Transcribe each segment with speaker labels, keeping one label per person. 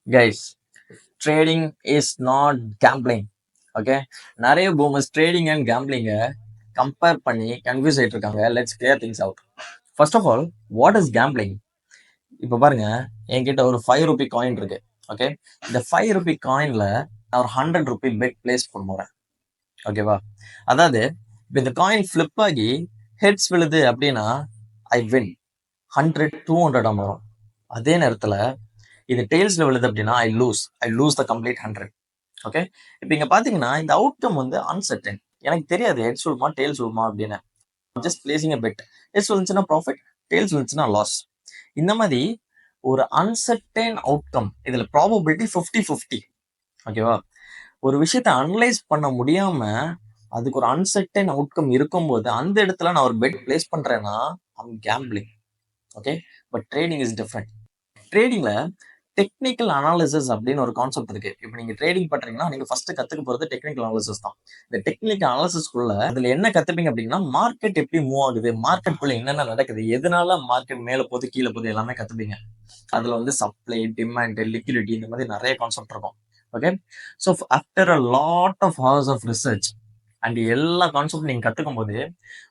Speaker 1: Guys, trading is not gambling. Okay, நிறைய boomers trading and gambling compare பண்ணி confuse ஆயிட்டு இருக்காங்க. Let's clear things out. First of all, what is gambling? இப்போ பாருங்க, என்கிட்ட ஒரு 5 ரூபி காயின் இருக்கு. ஓகே, இந்த 5 ரூபி காயின்ல நான் ஒரு 100 ரூபி பெட் பிளேஸ் பண்ண போறேன். ஓகேவா? அதாவது இப்போ இந்த காயின் ஃபிளிப் ஆகி ஹெட்ஸ் விழுது அப்படின்னா ஐ வின் 100, 200 வரும். அதே நேரத்தில் இது டெய்ல்ஸ்ல விழுது அப்படின்னா ஐ லூஸ் த கம்ப்ளீட் 100. ஓகே, இப்போ இங்க பாத்தீங்கன்னா இந்த அவுட்கம் வந்து அன்சர்டன். எனக்கு தெரியாது ஹெட்ஸ் விழுமா டெய்ல்ஸ் விழுமா அப்படின்னு. Just placing a bet. Heads விழுந்துச்சுன்னா ப்ராஃபிட், டெய்ல்ஸ் விழுந்துச்சுன்னா லாஸ். இந்த மாதிரி ஒரு அன்சர்டன் அவுட்கம். இதுல ப்ராபபிலிட்டி 50-50. ஓகேவா? ஒரு விஷயத்த அனலைஸ் பண்ண முடியாம அதுக்கு ஒரு அன்சர்டன் அவுட்கம் இருக்கும்போது அந்த இடத்துல நான் ஒரு பெட் பிளேஸ் பண்றேன்னா I'm gambling. Okay, but trading is different. ட்ரேடிங்ல டெக்னிக்கல் அனாலிசிஸ் அப்படின்னு ஒரு கான்செப்ட் இருக்கு. இப்போ நீங்க ட்ரேடிங் பண்றீங்கன்னா நீங்க ஃபர்ஸ்ட் கத்துக்க போறது டெக்னிக்கல் அனாலிசிஸ் தான். இந்த டெக்னிக்கல் அனாலிசிஸ்க்குள்ள அதுல என்ன கத்துப்பீங்க அப்படின்னா மார்க்கெட் எப்படி மூவ் ஆகுது, மார்க்கெட்டுக்குள்ள என்னென்ன நடக்குது, எதனால மார்க்கெட் மேல போகுது கீழே போகுது எல்லாமே கத்துப்பீங்க. அதுல வந்து சப்ளை, டிமாண்ட், லிக்விடிட்டி இந்த மாதிரி நிறைய கான்செப்ட் இருக்கும். Okay, so after a lot of hours of research and எல்லா கான்செப்ட் நீங்க கத்துக்கும் போது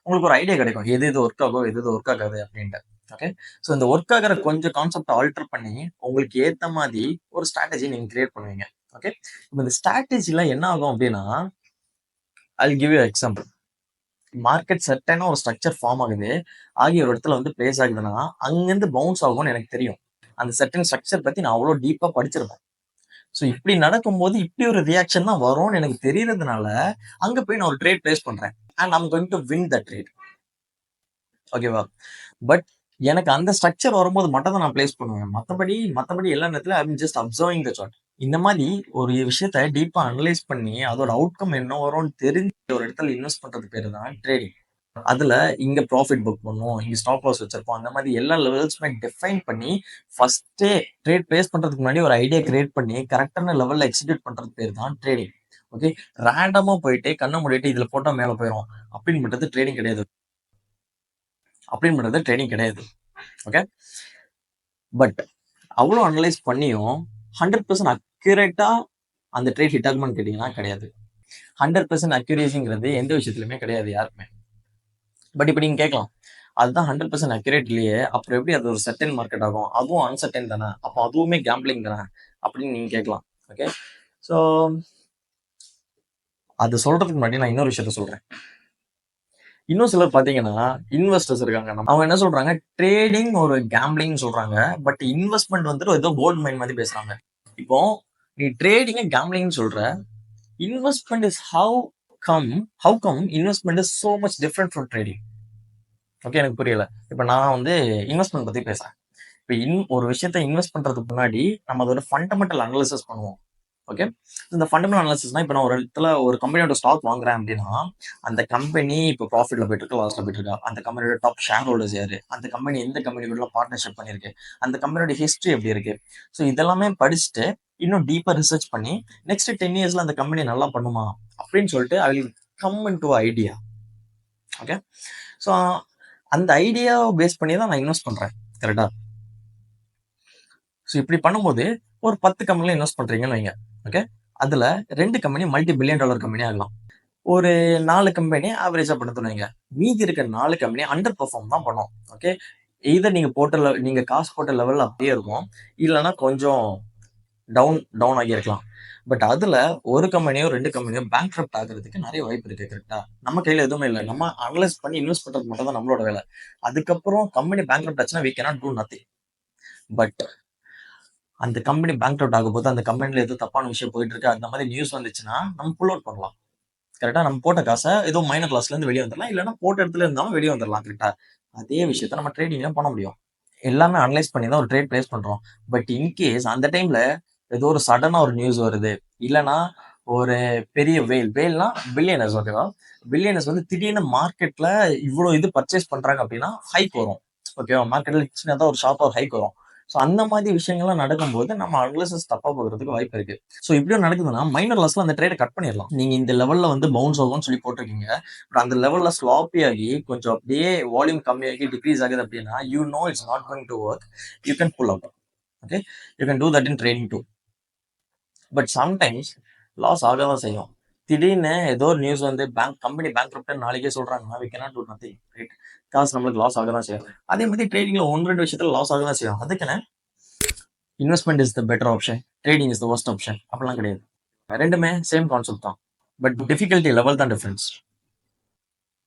Speaker 1: உங்களுக்கு ஒரு ஐடியா கிடைக்கும், எது எது ஒர்க் ஆகும், எது எது ஒர்க் ஆகாது அப்படின்ட்டு. ஓகே, ஸோ இந்த ஒர்க் ஆகிற கொஞ்சம் கான்செப்ட் ஆல்டர் பண்ணி உங்களுக்கு ஏத்த மாதிரி ஒரு ஸ்ட்ராட்டஜி நீங்க கிரியேட் பண்ணுவீங்க. ஓகே, இப்போ இந்த ஸ்ட்ராட்டஜில என்ன ஆகும் அப்படின்னா, I give you example. Market செட்டான ஒரு ஸ்ட்ரக்சர் ஃபார்ம் ஆகுது, ஆகிய ஒரு இடத்துல வந்து பிளேஸ் ஆகுதுன்னா அங்கிருந்து பவுன்ஸ் ஆகும்னு எனக்கு தெரியும். அந்த செட்டன் ஸ்ட்ரக்சர் பத்தி நான் அவ்வளோ டீப்பா படிச்சிருப்பேன். ஸோ இப்படி நடக்கும்போது இப்படி ஒரு ரியாக்ஷன் தான் வரும்னு எனக்கு தெரியறதுனால அங்க போய் நான் ஒரு ட்ரேட் பிளேஸ் பண்றேன் and I'm going to win the trade. ஓகேவா? பட் எனக்கு அந்த ஸ்ட்ரக்சர் வரும்போது மட்டும் தான் நான் பிளேஸ் பண்ணுவேன். மத்தபடி எல்லா நேரத்துல I am just observing the chart. இந்த மாதிரி ஒரு விஷயத்த டீப்பா அனலைஸ் பண்ணி அதோட அவுட்கம் என்ன வரும்னு தெரிஞ்சு ஒரு இடத்துல இன்வெஸ்ட் பண்றது பேரு தான் ட்ரேடிங். அதுல இங்க ப்ராஃபிட் புக் பண்ணுவோம், இங்க ஸ்டாப் லாஸ் வச்சிருப்போம். அந்த மாதிரி எல்லா லெவல்ஸுமே டிஃபைன் பண்ணி ஃபர்ஸ்டே ட்ரேட் பிளேஸ் பண்றதுக்கு முன்னாடி ஒரு ஐடியா கிரியேட் பண்ணி கரெக்டான லெவல்ல எக்ஸிக்யூட் பண்றது பேர் தான் ட்ரேடிங். ஓகே, ரேண்டமா போயிட்டு கண்ணை மூடிட்டு இதுல போட்டா மேல போயிடும் அப்படின்னு பண்றது ட்ரேடிங் கிடையாது. ஓகே, பட் அவ்வளோ அனலைஸ் பண்ணியும் 100% அக்யூரேட்டா அந்த ட்ரேட் ஹிட் ஆகுமான்னு கேட்டீங்கன்னா கிடையாது. 100% அக்யூரேசிங்கிறது எந்த விஷயத்துலையுமே கிடையாது யாருக்குமே. பட் இப்போ நீங்க கேட்கலாம், அதுதான் 100% அக்யூரேட் இல்லையே, அப்புறம் எப்படி அது ஒரு சர்டன் மார்க்கெட் ஆகும், அதுவும் அன்சர்டன் தானே, அப்போ அதுவுமே கேம்பிளிங் தானே அப்படின்னு நீங்க கேட்கலாம். ஓகே, ஸோ அது சொல்றதுக்கு முன்னாடி நான் இன்னொரு விஷயத்த சொல்றேன். இன்னும் சிலர் பாத்தீங்கன்னா இன்வெஸ்டர்ஸ் இருக்காங்க, அவங்க என்ன சொல்றாங்க, ட்ரேடிங் ஒரு கேம்பிளிங் சொல்றாங்க, பட் இன்வெஸ்ட்மெண்ட் வந்துட்டு ஏதோ கோல்ட் மைன் மாதிரி பேசுறாங்க. இப்போ நீ ட்ரேடிங் கேம்பிளிங் சொல்ற, investment is how come investment is so much different from trading? Okay, எனக்கு புரியல. இப்போ நான் வந்து இன்வெஸ்ட்மெண்ட் பத்தி பேசுறேன். இப்போ ஒரு விஷயத்த இன்வெஸ்ட் பண்றதுக்கு முன்னாடி நம்ம அதோட ஃபண்டமெண்டல் அனாலிசிஸ் பண்ணுவோம். ஓகே, இந்த ஃபண்டமெண்டல் அனாலிசிஸ்னா இப்போ நான் ஒரு இடத்துல ஒரு கம்பெனியோட ஸ்டாக் வாங்குறேன் அப்படின்னா அந்த கம்பெனி இப்போ ப்ராஃபிட்ல போயிட்டு இருக்கு, லாஸ்ல போயிட்டு இருக்கா, அந்த கம்பெனியோட டாப் ஷேர் ஹோல்டர்ஸ் யாரு, அந்த கம்பெனி எந்த கம்பெனி கூட பார்ட்னர்ஷிப் பண்ணிருக்கு, அந்த கம்பெனியோட ஹிஸ்ட்ரி எப்படி இருக்கு. ஸோ இதெல்லாமே படிச்சுட்டு இன்னும் டீப்பா ரிசர்ச் பண்ணி நெக்ஸ்ட் 10 இயர்ஸ்ல அந்த கம்பெனி நல்லா பண்ணுமா அப்படின்னு சொல்லிட்டு I will come in to idea. Okay, so அந்த ஐடியாவை பேஸ் பண்ணி தான் நான் இன்வெஸ்ட் பண்றேன். கரெக்டா? ஸோ இப்படி பண்ணும்போது ஒரு 10 கம்பெனில இன்வெஸ்ட் பண்றீங்கன்னு வைங்க. ஓகே, அதுல 2 கம்பெனி $multi-billion கம்பெனி ஆகலாம், ஒரு 4 கம்பெனி ஆவரேஜா பண்ணுதுன்னு வைங்க. மீதி இருக்க 4 கம்பெனி அண்டர் பெர்ஃபார்ம் தான் பண்ணும். ஓகே, இதை நீங்க காசு போட்ட லெவல்ல அப்படியே இருக்கும், இல்லைன்னா கொஞ்சம் டவுன் டவுன் ஆகி இருக்கலாம். பட் அதுல ஒரு கம்பெனியோ 2 கம்பெனியோ பேங்க்ரப்ட் ஆகுறதுக்கு நிறைய வாய்ப்பு இருக்கு. கரெக்டா? நம்ம கையில எதுவுமே இல்லை, நம்ம அனலைஸ் பண்ணி இன்வெஸ்ட் பண்றது மட்டும் தான் நம்மளோட வேலை. அதுக்கப்புறம் கம்பெனி பேங்க்ரப்ட் ஆச்சுன்னா we cannot do nothing. But அந்த கம்பெனி பேங்க்ரப்ட் ஆகும் போது அந்த கம்பெனில ஏதோ தப்பான விஷயம் போயிட்டு இருக்கு அந்த மாதிரி நியூஸ் வந்துச்சுன்னா நம்ம புல் அவுட் பண்ணலாம். கரெக்டா? நம்ம போட்ட காசை ஏதோ மைனர் லாஸ்ல இருந்து வெளியே வந்துடலாம், இல்லைன்னா போட்ட இடத்துல இருந்தாலும் வெளியே வந்துடலாம். கரெக்டா? அதே விஷயத்த நம்ம ட்ரேடிங்ல பண்ண முடியும். எல்லாமே அனலைஸ் பண்ணி தான் ஒரு ட்ரேட் பிளேஸ் பண்றோம். பட் இன்கேஸ் அந்த டைம்ல ஏதோ ஒரு சடனா ஒரு நியூஸ் வருது, இல்லைன்னா ஒரு பெரிய வேல்னா பில்லியனர்ஸ். ஓகேவா? பில்லியனர்ஸ் வந்து திடீர்னு மார்க்கெட்ல இவ்வளவு இது பர்ச்சேஸ் பண்றாங்க அப்படின்னா ஹைக் வரும். ஓகேவா? மார்க்கெட்ல சின்னதா ஒரு ஷார்ப்பா ஒரு ஹைக் வரும். ஸோ அந்த மாதிரி விஷயங்கள்லாம் நடக்கும்போது நம்ம அனலிசிஸ் தப்பா போகிறதுக்கு வாய்ப்பு இருக்கு. ஸோ இப்படியும் நடக்குதுன்னா மைனர் லாஸ்ல அந்த ட்ரேடை கட் பண்ணிடலாம். நீங்க இந்த லெவல்ல வந்து பவுன்ஸ் ஆகும்னு சொல்லி போட்டிருக்கீங்க, பட் அந்த லெவல்ல ஸ்லாப்பி ஆகி கொஞ்சம் அப்படியே வால்யூம் கம்மியாகி டிக்ரீஸ் ஆகுது அப்படின்னா you know it's not going to work, you can pull out. Okay, you can do that in trading too. But sometimes loss ஆக தான் செய்யும். திடீர்னு ஏதோ ஒரு நியூஸ் வந்து கம்பெனி பேங்க் நாளைக்கே சொல்றாங்கன்னா we cannot do nothing, right? காசு நம்மளுக்கு லாஸ் ஆக தான் செய்யும். அதே மாதிரி ட்ரேடிங்ல 1 2 விஷயத்துல லாஸ் ஆக தான் செய்யும். அதுக்குன்னு investment is the better option, trading is the worst option அப்படிலாம் கிடையாது. ரெண்டுமே சேம் கான்செப்ட் தான். பட் டிஃபிகல்ட்டி லெவல் தான் டிஃபரன்ஸ்.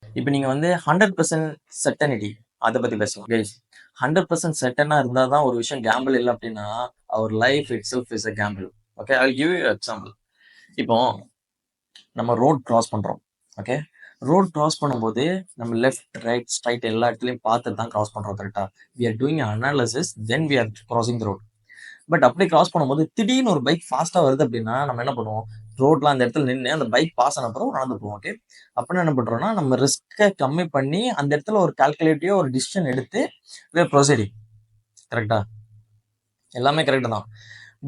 Speaker 1: இப்போ நீங்க வந்து 100% செர்டனிட்டி அதை பத்தி பேசலாம் கைஸ். 100% செர்டனா இருந்தா தான் ஒரு விஷயம் கேம்பிள் இல்லை அப்படின்னா our life itself is a gamble. Okay, I give you example. இப்போ நம்ம ரோட் கிராஸ் பண்றோம். ஓகே, ரோட் கிராஸ் பண்ணும்போது நம்ம லெஃப்ட் ரைட் ஸ்ட்ரைட் எல்லா இடத்துலையும் பார்த்து தான் கிராஸ் பண்றோம், கரெக்டா? We are doing analysis then we are crossing the road. But அப்படி கிராஸ் பண்ணும்போது திடீர்னு ஒரு பைக் ஃபாஸ்டா வருது அப்படின்னா நம்ம என்ன பண்ணுவோம்? ரோட்ல அந்த இடத்துல நின்று அந்த பைக் பாஸ் ஆன அப்புறம் நடந்து போவோம். ஓகே, அப்படின்னு என்ன பண்றோம்னா நம்ம ரிஸ்கை கம்மி பண்ணி அந்த இடத்துல ஒரு கால்குலேட்டிவா ஒரு டிசிஷன் எடுத்து ப்ரொசீடிங், கரெக்டா? எல்லாமே கரெக்ட் தான்.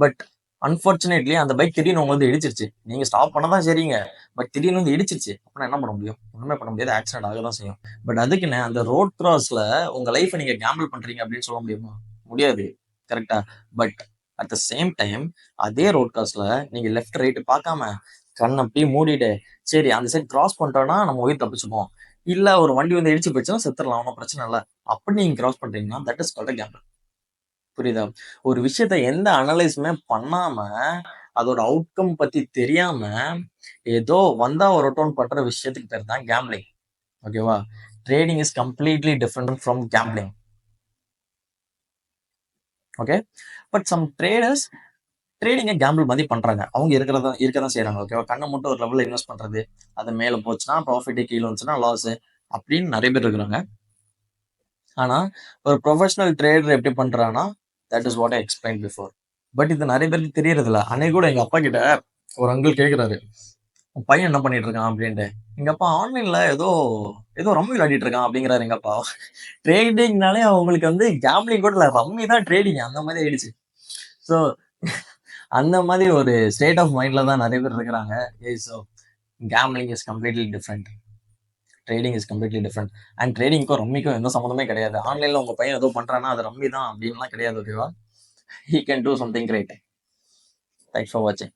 Speaker 1: பட் அன்பார்ச்சுனேட்லி அந்த பைக் திடீர்னு உங்க வந்து இடிச்சிருச்சு. நீங்க ஸ்டாப் பண்ணதான் சரிங்க, பட் திடீர்னு வந்து இடிச்சிருச்சு அப்படின்னா என்ன பண்ண முடியும்? ஒண்ணுமே பண்ண முடியாது, ஆக்சிடென்ட் ஆக தான் செய்யும். பட் அதுக்குன்னு அந்த ரோட் கிராஸ்ல உங்க லைஃபை நீங்க கேம்பிள் பண்றீங்க அப்படின்னு சொல்ல முடியுமா? முடியாது, கரெக்டா? But at the same time அதே ரோட் கிராஸ்ல நீங்க லெஃப்ட் ரைட் பார்க்காம கண்ணை அப்படியே மூடிட்டு சரி அந்த சைட் கிராஸ் பண்ணிட்டோம்னா நம்ம உயிர் தப்பிச்சுப்போம், இல்ல ஒரு வண்டி வந்து இடிச்சு போயிடுச்சுன்னா செத்துடலாம், ஒன்றும் பிரச்சனை இல்லை, அப்படி நீங்க கிராஸ் பண்றீங்கன்னா தட் இஸ் கால்ட் கேம்பிள். புரியுதா? ஒரு விஷயத்த எந்த அனலைஸுமே பண்ணாம, அதோட அவுட்கம் பத்தி தெரியாம, ஏதோ வந்தா வரட்டும்னு பண்ற விஷயத்துக்கு பேர் தான் கேம்பிளிங். ஓகேவா? Trading is completely different from gambling. Okay? But some traders ட்ரேடிங்கை கேம்பிள் மாதிரி பண்றாங்க. அவங்க இருக்க தான் செய்றாங்க. ஓகேவா? கண்ண மூட்டு ஒரு லெவல்ல இன்வெஸ்ட் பண்றது. அது மேல போச்சுன்னா ப்ராஃபிட், கீழ வந்துச்சுன்னா லாஸ் அப்படின்னு நெறைய பேர் இருக்கிறாங்க. ஆனா, ஒரு ப்ரொஃபஷனல் ட்ரேடர் எப்படி பண்றான்னா, that is what I explained before. But இது நிறைய பேருக்கு தெரியறதில்ல. அன்னைக்கு கூட எங்க அப்பா கிட்ட ஒரு அங்கிள் கேட்கிறாரு, உன் பையன் என்ன பண்ணிட்டு இருக்கான் அப்படின்ட்டு. எங்க அப்பா ஆன்லைன்ல ஏதோ ஏதோ ரம்மி விளையாடிட்டு இருக்கான் அப்படிங்கிறாரு எங்க அப்பா. ட்ரேடிங்னாலே அவங்களுக்கு வந்து கேம்பிளிங் கூட இல்ல, ரம்மி தான் ட்ரேடிங் அந்த மாதிரி ஆயிடுச்சு. ஸோ அந்த மாதிரி ஒரு ஸ்டேட் ஆஃப் மைண்ட்ல தான் நிறைய பேர் இருக்கிறாங்க. So gambling is completely different, trading is completely different. And ட்ரேடிங்க்கும் ரம்மிக்கும் எந்த சம்மந்தமே கிடையாது. ஆன்லைன்ல உங்க பையன் ஏதோ பண்றான்னா அது ரம்மி தான் அப்படின்லாம் கிடையாது. ஓகேவா? He can do something great. Thanks for watching.